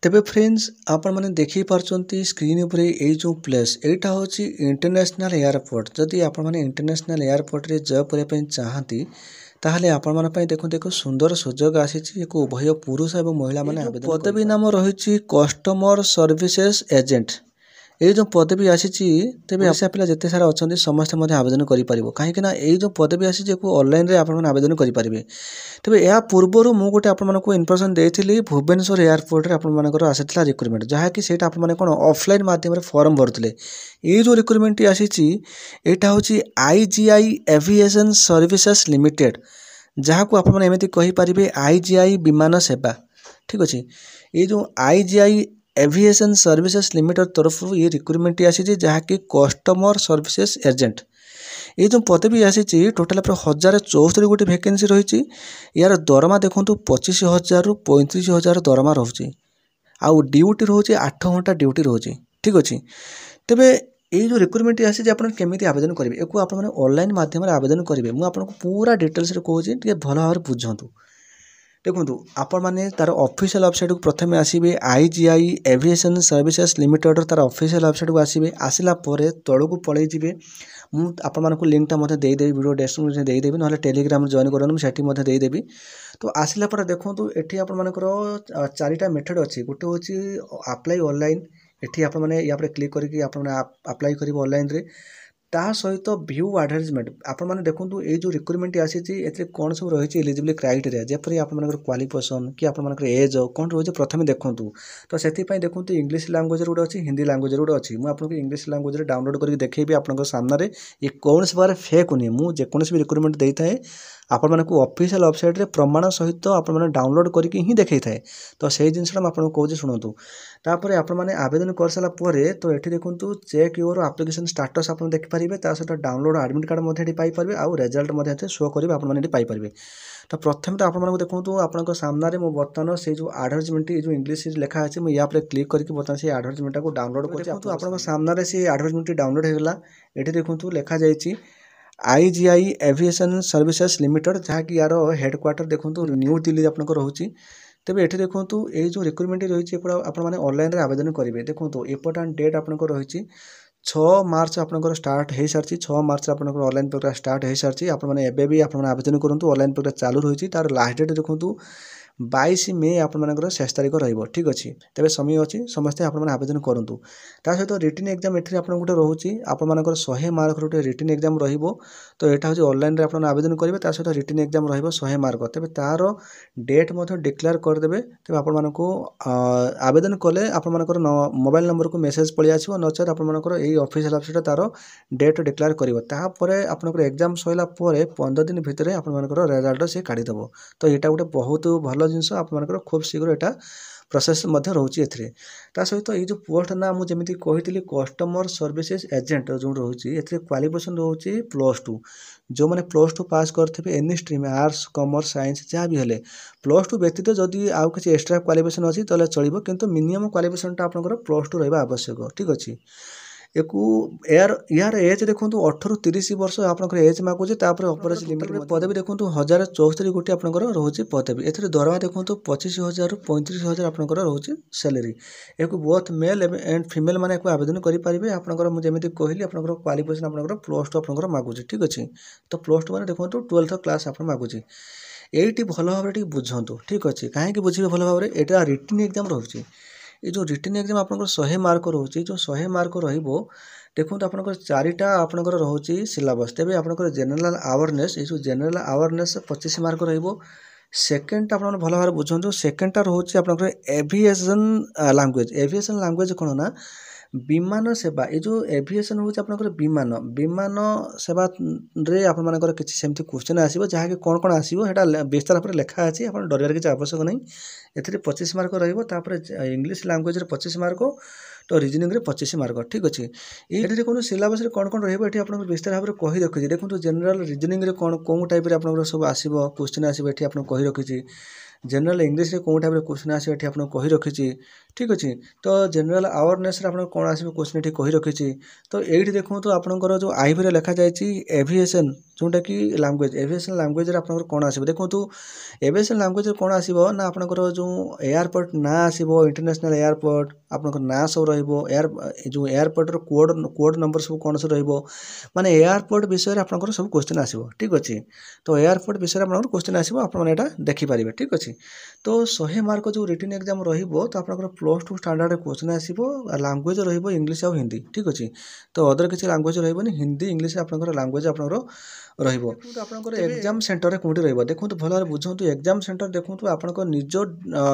तेबे फ्रेंड्स आपण मैंने देखी पार्टी स्क्रीन उपरे ये जो प्लेस यहाँ हूँ इंटरनेशनल एयरपोर्ट जदि आपण मैंने इंटरनेशनल एयरपोर्ट रे जॉब करने चाहती ताहले आपण मन देखो एक सुंदर सुजोग आसी एक उभय पुरुष और महिला माने आवेदन पदवी नाम रही कस्टमर सर्विसेज एजेंट ये जो पदवी आसी तेज आशा पिला जिते सारा अच्छा समस्ते आवेदन करें कहीं ये जो पदवी आसी ऑनलाइन रे आपण आवेदन करेंगे तेज या पूर्वर मुझे गोटे आपको इनफर्मेशन देती भुवनेश्वर एयरपोर्ट आपर आसाला रिक्रुटमेंट जहाँकि से आपने कौन ऑफलाइन माध्यम फॉर्म भरुले ये जो रिक्रुटमेंट आसी यहाँ हूँ IGI एविएशन सर्विसेज लिमिटेड जहाँ को आपमती कहींपारे IGI विमान सेवा ठीक अच्छे ये जो IGI एविएशन सर्विसेज लिमिटेड तरफ ये रिक्रुटमेंट आसी जहाँकि कस्टमर सर्विसेज एजेंट ये जो पदवी आसी टोटाल 1074 गोटे वैकेंसी रही यार दरमा देखो 25,000 रु 35,000 दरमा रोचे आउ ड्यूटी रोचे 8 घंटा ड्यूटी रोचे ठीक अच्छे तेबे ये जो रिक्रुटमेंट आसी आप केमी आवेदन करेंगे एक ऑनलाइन माध्यम आवेदन करेंगे मुझे आपको पूरा डिटेल्स कहूँ भल भाव बुझंतु देखो आपण मैंने तार ऑफिशियल वेबसाइट को प्रथम आसबे IGI एविएशन सर्विसेज लिमिटेड तार ऑफिशियल वेबसाइट को आसबे आसला तल को पलि जी मुझे लिंकटा देदेवी वीडियो डेस्क्रिप्शन देदेवी ना टेलीग्राम जॉइन करूँ मुझे देदेवी तो आसला देखो ये आपर चारिटा मेथड अच्छी गोटे हूँ अप्लाई ऑनलाइन ये आपने क्लिक करके अप्लाई करेंगे ऑनलाइन रे ता सहित व्यू एडवर्टाइजमेंट आपण मैंने देखो ये जो रिक्रुटमेंट आसी कौन सब रही एलिजिबल क्राइटेरिया जपरी आप क्वालिफिकेशन कि आप एज कौन रही प्रथम देखूँ तो से देखो इंग्लिश लैंग्वेज गोटे अच्छी हिंदी लैंग्वेज गोटे अच्छी मुझे आपको इंग्लिश लैंग्वेज डाउनलोड करके देखी आप सामने ये कौन प्रकार फेक नहीं मुझे जेकोसी भी रिक्रुटमेंट देता है आपण मानक ऑफिशियल वेबसाइट रे प्रमाण सहित आपण डाउनलोड करके ही देखई थाए तो से जिनसा आपको कहूँ शुणु तापर आपने आवेदन कर सारा तो ये देखो चेक योर एप्लिकेशन स्टाटस आप देखिपारे सहित डाउनलोड एडमिट कार्ड पाइपर आउ रिजल्ट शो करेंगे आपने पाइपर तो प्रथम तो आपको देखो आपंक सामने मो बर्तमान से जो एडवर्टाइजमेंट जो इंग्लिश लिखा अच्छे मुझे यहाँ क्लिक करके बर्तमान से एडवर्टाइजमेंट को डाउनलोड कर आप सामने से एडवर्टाइजमेंट डाउनलोड होगा ये देखो लिखा जाइए IGI एविएशन सर्विसेज लिमिटेड जहाँकि यार हेडक्वार्टर देखो न्यू दिल्ली आपको रोचे तेज ये देखो ये जो रिक्रुटमेंट रही है ऑनलाइन रे आवेदन करेंगे देखो इम्पोर्टाट डेट आपको रही 6 मार्च आपंकर स्टार्ट हो सारी 6 मार्च आप ऑनलाइन प्रक्रिया स्टार्ट हो सारी आपने आवेदन करूँ ऑनलाइन प्रक्रिया चालू रही तार लास्ट डेट देखो 22 मे आपर शेष तारीख ठीक अच्छे तेज समय अच्छी समस्ते आपने आवेदन करूँ ता सहित रिटन एग्जाम ये आप गोटे रोचे आपर 100 मार्क गोटे रिटन एग्जाम तो यहाँ हूँ ऑनलाइन आप आवेदन करेंगे ता सहित रिटन एग्जाम 100 मार्क तेज तार डेट डिक्लेयर करदे तेज आपको आवेदन कले आपर मोबाइल नंबर को मेसेज पलि आसो नचेत आपर यही ऑफिशियल वेबसाइट तार डेट डिक्लेयर कर आपंकर एग्जाम सरला 15 दिन भितर आपर रिजल्ट से काढ़ीदेव तो यहाँ गोटे बहुत भल जिनस आपर खूब शीघ्र यहाँ प्रोसेस रोचे एता सहित ये जो पोस्ट ना मुझे कही कस्टमर सर्विसेज एजेंट जो रोचे ये क्वालिफिकेशन रोचे +2 जो मैंने +2 पास करते any stream arts commerce science जहाँ भी हेले +2 व्यतीत जदि आउ किसी एक्स्ट्रा क्वालिफिकेशन अच्छी तो चलो किंतु मिनिमम क्वालिफिकेशन आपंकर +2 रहा आवश्यक ठीक अच्छे यार एज देखो 18 ରୁ 30 वर्ष आपंकर एज मागुचे अपरेज लिमिट पदवी देखो 1074 गोटे आपंकर रोचे पदवी ए दरमा देखो 25,000 ରୁ 35,000 आपंकर रोचे सैलरी एक बोथ मेल एंड फीमेल मैंने आवेदन करेंगे आपंकर मुझे कहली आपंकर क्वालिफिकेशन आपंकर +2 आपंकर मागुचे ठीक अच्छे तो +2 मैंने देखो 12th क्लास आप मागुचे ये भल भाव बुझंतु ठीक अच्छे कहीं बुझे भल भाव यहाँ रिटन एग्जाम रोचे ये जो रिटन एग्जाम आप 100 मार्क रोचे जो 100 मार्क देखो आपंकर 4टा आपंकर रोचे सिलेबस तेज आपंकर जनरल अवेयरनेस ये जनरल अवेयरनेस 25 मार्क सेकेंड आप भल भाव बुझंतु सेकेंडटा रोचे आपंकर एविएशन लैंग्वेज कौन ना विमान सेवा ये जो एविएशन हूँ आपंकर विमान सेवा रे आपर किसी सेमती क्वेश्चन आसो जहाँकि कौन कौन आसो विस्तार भाव लिखा अच्छी आप डर किसी आवश्यक नहीं ए 25 मार्क इंग्लिश लैंग्वेज 25 मार्क तो रिजनिंग रे 25 मार्क ठीक अच्छे ये देखो सिलेबस कौन कौन रही आप विस्तार भाव कही रखी देखो जनरल रिजनिंग रे कौन कौन टाइप आप सब आसो क्वेश्चन आसो ये आपको कही रखी जनरल इंग्लिश रे कौन टाइप क्वेश्चन आसो ये आपको कही रखी ठीक अच्छे। तो जनरल अवेयरनेस आप कौन आसो क्वेश्चन ये कही रखी। तो ये देखो आपंकर जो आईवी लिखा जाए एविएशन जोटा कि लैंग्वेज एविएशन लैंग्वेज आप कौन आसो देखो एविएशन लैंग्वेज कौन आसो ना आपंकर जो एयरपोर्ट ना आसो इंटरनेशनल एयरपोर्ट आपंकर ना सब रयर जो एयरपोर्टर कोड नंबर सब कौन सब माने एयरपोर्ट विषय आपंकर सब क्वेश्चन आसो ठीक अच्छे। तो एयरपोर्ट विषय आप क्वेश्चन आसो आप देखिपारे ठीक अच्छे। तो 100 मार्क जो रिटन एग्जाम रहिबो तो आपनकर +2 स्टैंडर्ड क्वेश्चन आसीबो लैंग्वेज रहिबो इंग्लिश आ हिंदी ठीक अछि। तो अदर किसी लैंग्वेज रहिबोनी हिंदी इंग्लिश आपनकर लैंग्वेज आपनकर रहिबो। तो आपनकर एग्जाम सेंटर रे कोठी रहिबो देखंतु भल भाबे बुझंतु एग्जाम सेंटर देखंतु आपनकर निज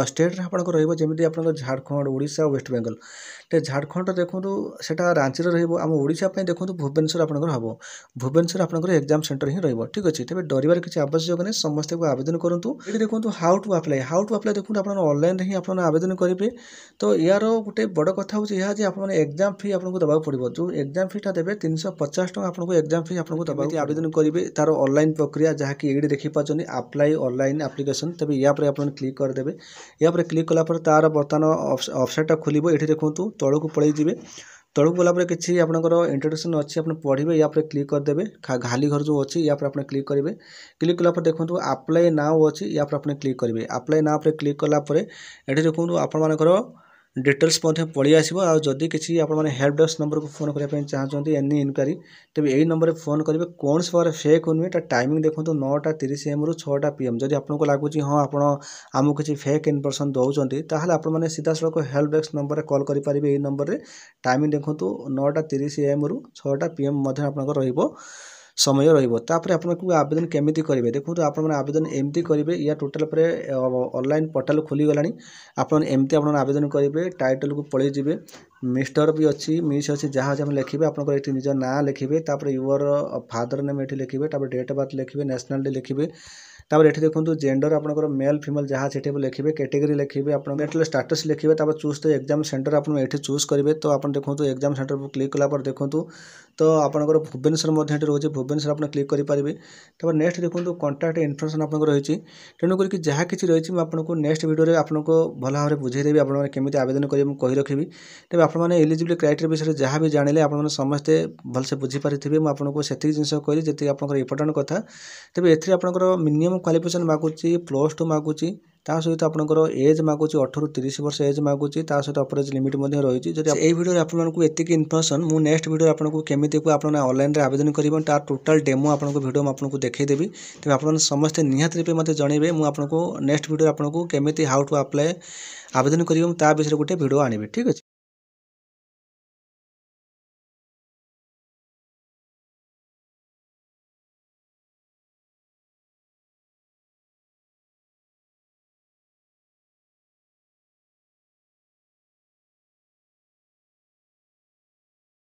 स्टेट रे आपनकर रहिबो जेमिति आपनकर झारखंड ओडिशा वेस्ट बेंगल। ते झारखंड देखंतु सेटा रांची रे रहिबो हम ओडिशा पय देखंतु भुवनेश्वर आपनकर हबो भुवनेश्वर आपनकर एग्जाम सेंटर ही रहिबो ठीक अछि। तबे डरिबार किछि आवश्यक नै समस्त को आवेदन करंतु। एठी देखंतु हाउ टू अप्लाई देखो आप ऑनलाइन ही आप आवेदन करेंगे। तो यार गोटे बड़ कथा हूँ यह आप एग्जाम फी आपको देवा पड़ो जो एग्जाम फीटा देवे 350 टका आपको एग्जाम फी आपको देवा आवेदन करेंगे तार ऑनलाइन प्रक्रिया जहाँकि ये देखिपारे अप्लाई ऑनलाइन एप्लिकेशन तेज या आप क्लिक करदे या क्लिक कलापर तार बर्तमान वेबसाइटा खोल ये देखो तौक पलैजे तौक गलापर किसी आपंकर इंट्रोडक्शन अच्छी आप पढ़े या क्लिक करदे खाली घर जो अच्छी या आप क्लिक करेंगे क्लिक कलापर देखो अप्लाई नाउ अच्छी या आप क्लिक करेंगे अप्लाई नाउ पर क्लिक कलापर ये देखो आपर डिटेल्स पलि आसो आदि किसी आप हेल्प डेस्क नंबर को फोन करने चाहते एनी इनक्वारी तेज यही नंबर में फोन करेंगे कौन से बार फेक नुहे टाइमिंग देखो 9:30 AM रू 6टा PM जदि आपको लगुच हाँ आपको किसी फेक इनफर्मेशन दौरान ताहले आपने सीधा सड़क हेल्प डेस्क नंबर में कॉल करेंगे यही नंबर में टाइमिंग देखो 9:30 AM रू 6टा PM आपंकर रहिबो समय रही आपको आवेदन केमिति करेंगे देखो आप आवेदन एमती करेंगे या टोटाल पर ऑनलाइन पोर्टल खोली गलानी आप एमती आप आवेदन करेंगे टाइटल को पलैजे मिस्टर भी अच्छी मिस अच्छी जहाँ जहाँ लिखे आपंकर ये निज ना लिखे यूर फादर नेम ये लिखे डेट ऑफ बर्थ लिखे नेशनल लिखे तापर ये देखो जेंडर आपंकर मेल फीमेल जहाँ से लिखे कैटेगरी लिखे आप स्टाटस लिखे चूज द एग्जाम सेंटर आप चूज करेंगे। तो आप देखो एग्जाम सेंटर पर क्लिक कलापर देखो तो आपंकर भुवनेश्वर रोचे भुवनेश्वर आप क्लिक करेंगे। तब नेक्स्ट देखो कॉन्टैक्ट इनफॉरमेशन आपको रही तेणुक जहाँ किसी रही आपको नेक्स्ट वीडियो आपको भल भाव में बुझेदेवी आपमें आवेदन करेंगे कही रखी तेज आपने एलिजिबिलिटी क्राइटेरिया विषय जहाँ भी जाने आपने समस्ते भलसे बुझीपारे मुझे से जिन कहली जी आप इंपोर्टाट कथा तेज एपंकर मिनिमम क्वालिफिकेशन मागुची +2 मागुची ता सहित आपंकर एज मागुची 18 ରୁ 30 वर्ष एज मागुची ता सहित अपरेज लिमिट रही है। वीडियो आपको एतिक इनफॉरमेशन मु नेक्स्ट वीडियो आपको केमिति को आप ऑनलाइन आवेदन करेंगे तार टोटाल डेमो आपको वीडियो आपको देखईदेवी तेज आप समस्ते निहाती रूपे मत जनइबे मुझे आपको नेक्स्ट वीडियो आपको केमिति हाउ टू अप्लाई आवेदन करेंगे ता विषय गोटे वीडियो आनिबे ठीक है।